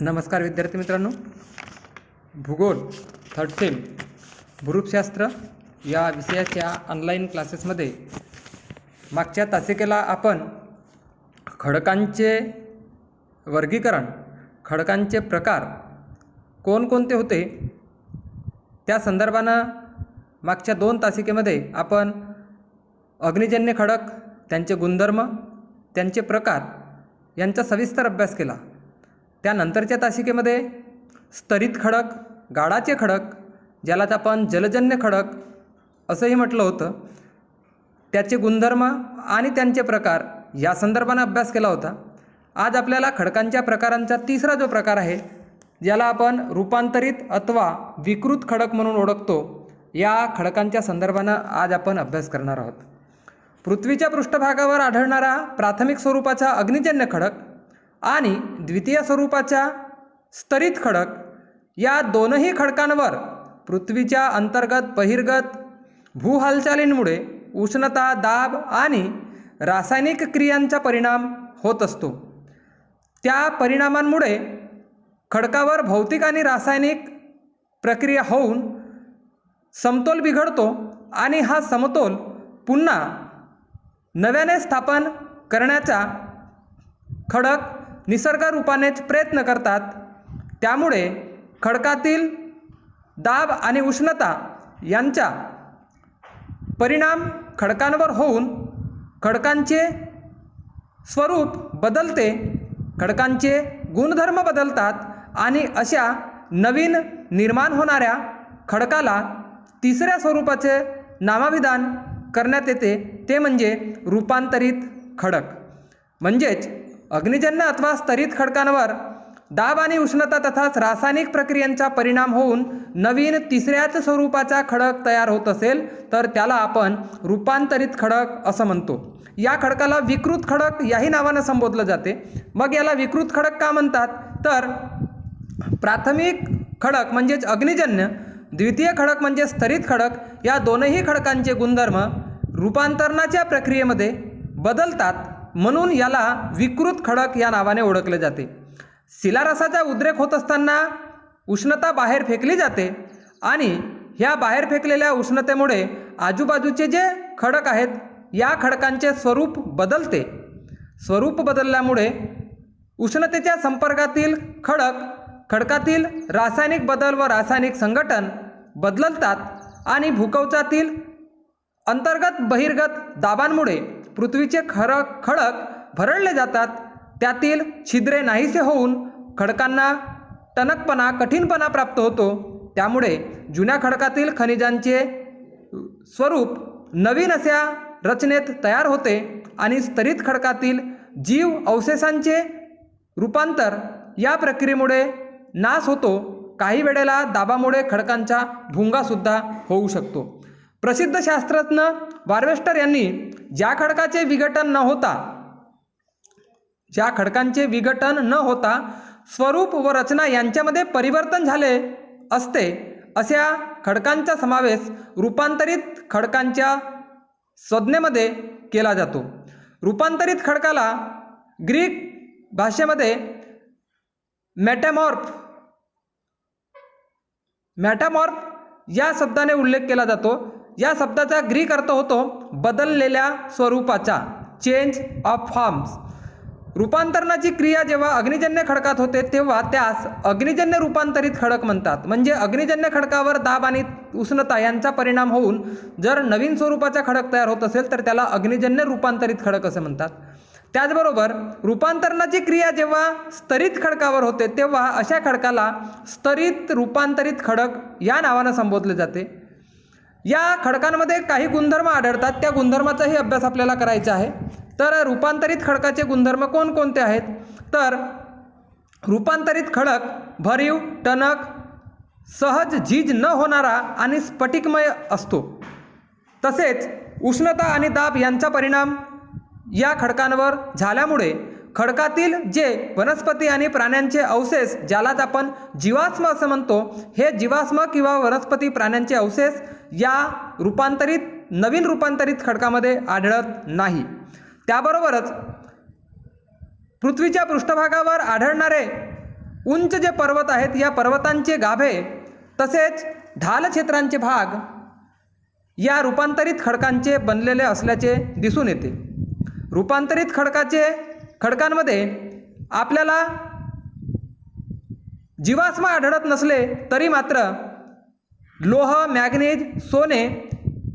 नमस्कार विद्यार्थी मित्रांनो, भूगोल थर्ड सेम भूरूपशास्त्र या विषयाच्या ऑनलाईन क्लासेसमध्ये मागच्या तासिकेला आपण खडकांचे वर्गीकरण, खडकांचे प्रकार कोणकोणते होते त्या संदर्भानं मागच्या 2 तासिकेमध्ये आपण अग्निजन्य खडक, त्यांचे गुणधर्म, त्यांचे प्रकार यांचा सविस्तर अभ्यास केला। त्यानंतरच्या तासिकेमध्ये स्तरित खडक, गाळाचे खडक, ज्यालाच आपण जलजन्य खडक असंही म्हटलं होतं, त्याचे गुणधर्म आणि त्यांचे प्रकार या संदर्भाने अभ्यास केला होता। आज आपल्याला खडकांच्या प्रकारांचा तिसरा जो प्रकार आहे, ज्याला आपण रूपांतरित अथवा विकृत खडक म्हणून ओळखतो, या खडकांच्या संदर्भानं आज आपण अभ्यास करणार आहोत। पृथ्वीच्या पृष्ठभागावर आढळणारा प्राथमिक स्वरूपाचा अग्निजन्य खडक आणि द्वितीय स्वरूपाचा स्तरित खडक या दोनही खडकांवर पृथ्वीच्या अंतर्गत बहिर्गत भू हालचालींमुळे उष्णता, दाब आणि रासायनिक क्रियांचा परिणाम होत असतो। त्या परिणामांमुळे खडकावर भौतिक आणि रासायनिक प्रक्रिया होऊन समतोल बिघडतो आणि हा समतोल पुन्हा नव्याने स्थापन करण्याचा खडक निसर्ग रूपानेच प्रयत्न करतात। त्यामुळे खडकातील दाब आणि उष्णता यांचा परिणाम खडकांवर होऊन खडकांचे स्वरूप बदलते, खडकांचे गुणधर्म बदलतात आणि अशा नवीन निर्माण होणाऱ्या खडकाला तिसऱ्या स्वरूपाचे नामाविधान करण्यात येते, ते म्हणजे रूपांतरित खडक। म्हणजेच अग्निजन्य अथवा स्तरित खडकांवर दाब आणि उष्णता तथाच रासायनिक प्रक्रियांचा परिणाम होऊन नवीन तिसऱ्याच स्वरूपाचा खडक तयार होत असेल तर त्याला आपण रूपांतरित खडक असं म्हणतो। या खडकाला विकृत खडक याही नावानं संबोधलं जाते। मग याला विकृत खडक का म्हणतात? तर प्राथमिक खडक म्हणजेच अग्निजन्य, द्वितीय खडक म्हणजे स्तरित खडक, या दोनही खडकांचे गुणधर्म रूपांतरणाच्या प्रक्रियेमध्ये बदलतात, म्हणून याला विकृत खडक या नावाने ओळखले जाते। शिलारसाचा उद्रेक होत असताना उष्णता बाहेर फेकली जाते आणि ह्या बाहेर फेकलेल्या उष्णतेमुळे आजूबाजूचे जे खडक आहेत या खडकांचे स्वरूप बदलते। स्वरूप बदलल्यामुळे उष्णतेच्या संपर्कातील खडकातील रासायनिक बदल व रासायनिक संघटन बदलतात आणि भूकवचातील अंतर्गत बहिर्गत दाबांमुळे पृथ्वीचे खडक भरडले जातात। त्यातील छिद्रे नाहीसे होऊन खडकांना टणकपणा, कठीणपणा प्राप्त होतो। त्यामुळे जुन्या खडकातील खनिजांचे स्वरूप नवीन अशा रचनेत तयार होते आणि स्तरित खडकातील जीव अवशेषांचे रूपांतर या प्रक्रियेमुळे नाश होतो। काही वेळेला दाबामुळे खडकांचा भुंगासुद्धा होऊ शकतो। प्रसिद्ध शास्त्रज्ञ वार्वेस्टर यांनी ज्या खडकांचे विघटन न होता स्वरूप व रचना यांच्यामध्ये परिवर्तन झाले असते, अशा खडकांचा समावेश रूपांतरित खडकांच्या संज्ञेमध्ये केला जातो। रूपांतरित खडकाला ग्रीक भाषेमध्ये मेटामॉर्फ या शब्दाने उल्लेख केला जातो। या शब्दाचा ग्रीक अर्थ होतो बदललेल्या स्वरूपाचा, चेंज ऑफ फॉर्म्स। रूपांतरणाची क्रिया जेव्हा अग्निजन्य खडकात होते तेव्हा त्यास अग्निजन्य रूपांतरित खडक म्हणतात। म्हणजे अग्निजन्य खडकावर दाब आणि उष्णता यांचा परिणाम होऊन जर नवीन स्वरूपाचा खडक तयार होत असेल तर त्याला अग्निजन्य रूपांतरित खडक असे म्हणतात। त्याचबरोबर रूपांतरणाची क्रिया जेव्हा स्तरित खडकावर होते तेव्हा अशा खडकाला स्तरित रूपांतरित खडक या नावाने संबोधले जाते। या खडकांमध्ये काही गुणधर्म आढळतात, त्या गुणधर्माचाही अभ्यास आपल्याला करायचा आहे। तर रूपांतरित खडकाचे गुणधर्म कोणकोणते आहेत? तर रूपांतरित खडक भरीव, टणक, सहज झीज न होणारा आणि स्फटिकमय असतो। तसेच उष्णता आणि दाब यांचा परिणाम या खडकांवर झाल्यामुळे खडकातील जे वनस्पती आणि प्राण्यांचे अवशेष, ज्यालाच आपण जीवाश्म असं म्हणतो, हे जीवाश्म किंवा वनस्पती प्राण्यांचे अवशेष या नवीन रूपांतरित खडकामध्ये आढळत नाही। त्याबरोबरच पृथ्वीच्या पृष्ठभागावर आढळणारे उंच जे पर्वत आहेत या पर्वतांचे गाभे तसेच ढाल क्षेत्रांचे भाग या रूपांतरित खडकांचे बनलेले असल्याचे दिसून येते. रूपांतरित खडकांमध्ये आपल्याला जीवाश्म आढळत नसले तरी मात्र लोह, मॅग्नीज, सोने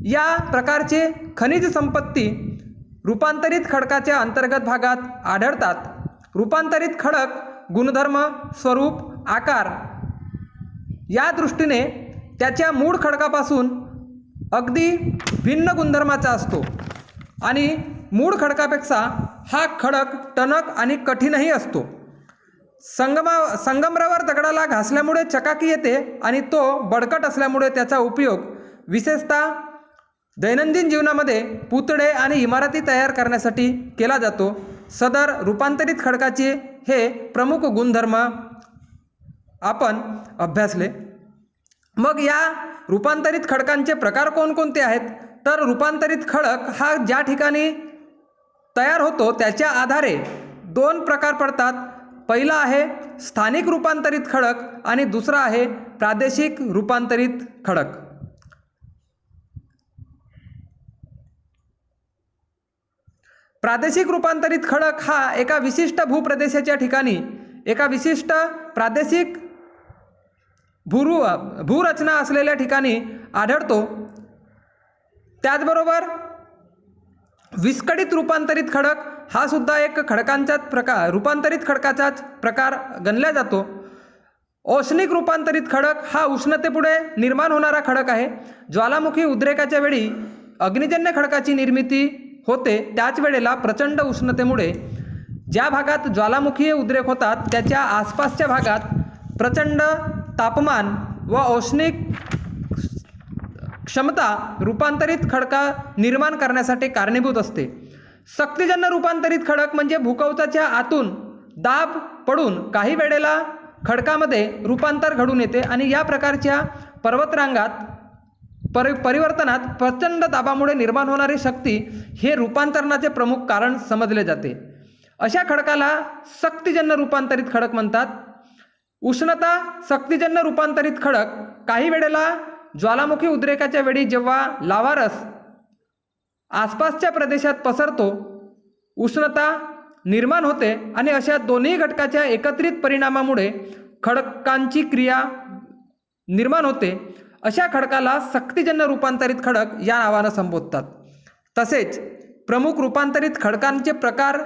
या प्रकारचे खनिज संपत्ती रूपांतरित खडकाच्या अंतर्गत भागात आढळतात. रूपांतरित खडक गुणधर्म, स्वरूप, आकार या दृष्टीने त्याच्या मूळ खडकापासून अगदी भिन्न गुणधर्माचा असतो आणि मूळ खडकापेक्षा हा खडक टणक आणि कठीणही असतो. संगमरवर दगडाला घासल्यामुळे चकाकी येते आणि तो बळकट असल्यामुळे त्याचा उपयोग विशेषतः दैनंदिन जीवनामध्ये पुतळे आणि इमारती तयार करण्यासाठी केला जातो. सदर रूपांतरित खडकाचे हे प्रमुख गुणधर्म आपण अभ्यासले. मग या रूपांतरित खडकांचे प्रकार कोणकोणते आहेत? तर रूपांतरित खडक हा ज्या ठिकाणी तयार होतो त्याच्या आधारे दोन प्रकार पडतात. पहिला आहे स्थानिक रूपांतरित खडक आणि दुसरा आहे प्रादेशिक रूपांतरित खडक. प्रादेशिक रूपांतरित खडक हा एका विशिष्ट भूप्रदेशाच्या ठिकाणी एका विशिष्ट प्रादेशिक भूरचना असलेल्या ठिकाणी आढळतो. त्याचबरोबर विस्कळीत रूपांतरित खडक हा सुद्धा एक खडकांचाच प्रकार रूपांतरित खडकाचाच प्रकार गणला जातो. औष्णिक रूपांतरित खडक हा उष्णतेपुढे निर्माण होणारा खडक आहे. ज्वालामुखी उद्रेकाच्या वेळी अग्निजन्य खडकाची निर्मिती होते. त्याच वेळेला प्रचंड उष्णतेमुळे ज्या भागात ज्वालामुखी उद्रेक होतात त्याच्या आसपासच्या भागात प्रचंड तापमान व औष्णिक क्षमता रूपांतरित खडका निर्माण करण्यासाठी कारणीभूत असते. सक्तीजन्य रूपांतरित खडक म्हणजे भूकवचाच्या आतून दाब पडून काही वेळेला खडकामध्ये रूपांतर घडून येते आणि या प्रकारच्या पर्वतरांगात परिवर्तनात प्रचंड दाबामुळे निर्माण होणारी शक्ती हे रूपांतरणाचे प्रमुख कारण समजले जाते. अशा खडकाला सक्तीजन्य रूपांतरित खडक म्हणतात. उष्णता सक्तीजन्य रूपांतरित खडक काही वेळेला ज्वालामुखी उद्रेकाच्या वेळी जेव्हा लावारस आसपासच्या प्रदेशात पसरतो उष्णता निर्माण होते आणि अशा दोन्ही घटकाच्या एकत्रित परिणामामुळे खडकांची क्रिया निर्माण होते. अशा खडकाला सक्तीजन्य रूपांतरित खडक या नावानं संबोधतात. तसेच प्रमुख रूपांतरित खडकांचे प्रकार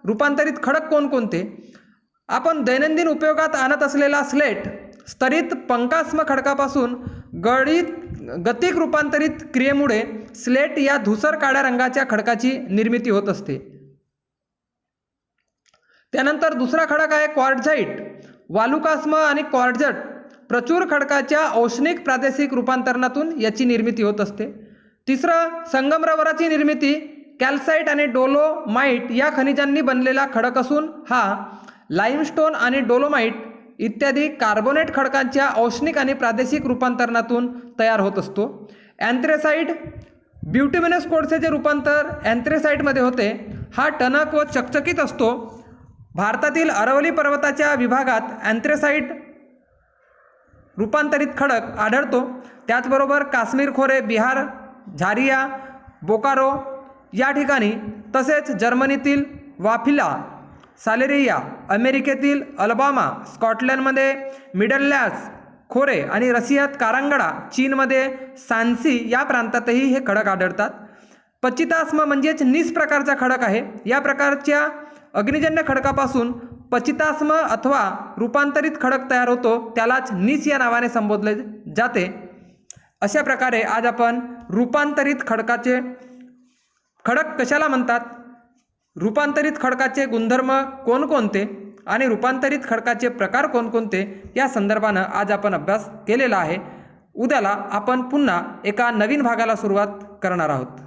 रूपांतरित खडक कोणकोणते? आपण दैनंदिन उपयोगात आणत असलेला स्लेट स्तरित पंकास्म खडकापासून गतिक रूपांतरित क्रियेमुळे स्लेट या धुसर काळ्या रंगाच्या खडकाची निर्मिती होत असते. त्यानंतर दुसरा खडक आहे क्वार्ट्झाइट. वालुकास्म आणि क्वार्ट्झट प्रचूर खडकाच्या औष्णिक प्रादेशिक रूपांतरणातून याची निर्मिती होत असते. तिसरं संगमरवराची निर्मिती कॅल्साइट आणि डोलोमाइट या खनिजांनी बनलेला खडक असून हा लाइमस्टोन आणि डोलोमाइट इत्यादी कार्बोनेट खडकांच्या औष्णिक आणि प्रादेशिक रूपांतरणातून तयार होत असतो. अँथ्रेसाइट ब्युटिमिनस कोळसेचे रूपांतर अँथ्रेसाइटमध्ये होते. हा टणक व चकचकीत असतो. भारतातील अरवली पर्वताच्या विभागात अँथ्रेसाइट रूपांतरित खडक आढळतो. त्याचबरोबर काश्मीर खोरे, बिहार, झारिया, बोकारो या ठिकाणी तसेच जर्मनीतील वाफिला, सालेरिया, अमेरिकेतील अल्बामा, स्कॉटलंडमध्ये मिडलँड्स खोरे आणि रशियात कारांगडा, चीनमध्ये सांसी या प्रांतातही हे खडक आढळतात. पचितास्म म्हणजेच नीस प्रकारचा खडक आहे. या प्रकारच्या अग्निजन्य खडकापासून पचितास्म अथवा रूपांतरित खडक तयार होतो. त्यालाच नीस या नावाने संबोधले जाते. अशा प्रकारे आज आपण रूपांतरित खडक कशाला म्हणतात, रूपांतरित खडकाचे गुणधर्म कोणकोणते आणि रूपांतरित खडकाचे प्रकार कोणकोणते या संदर्भानं आज आपण अभ्यास केलेला आहे. उद्याला आपण पुन्हा एका नवीन भागाला सुरुवात करणार आहोत.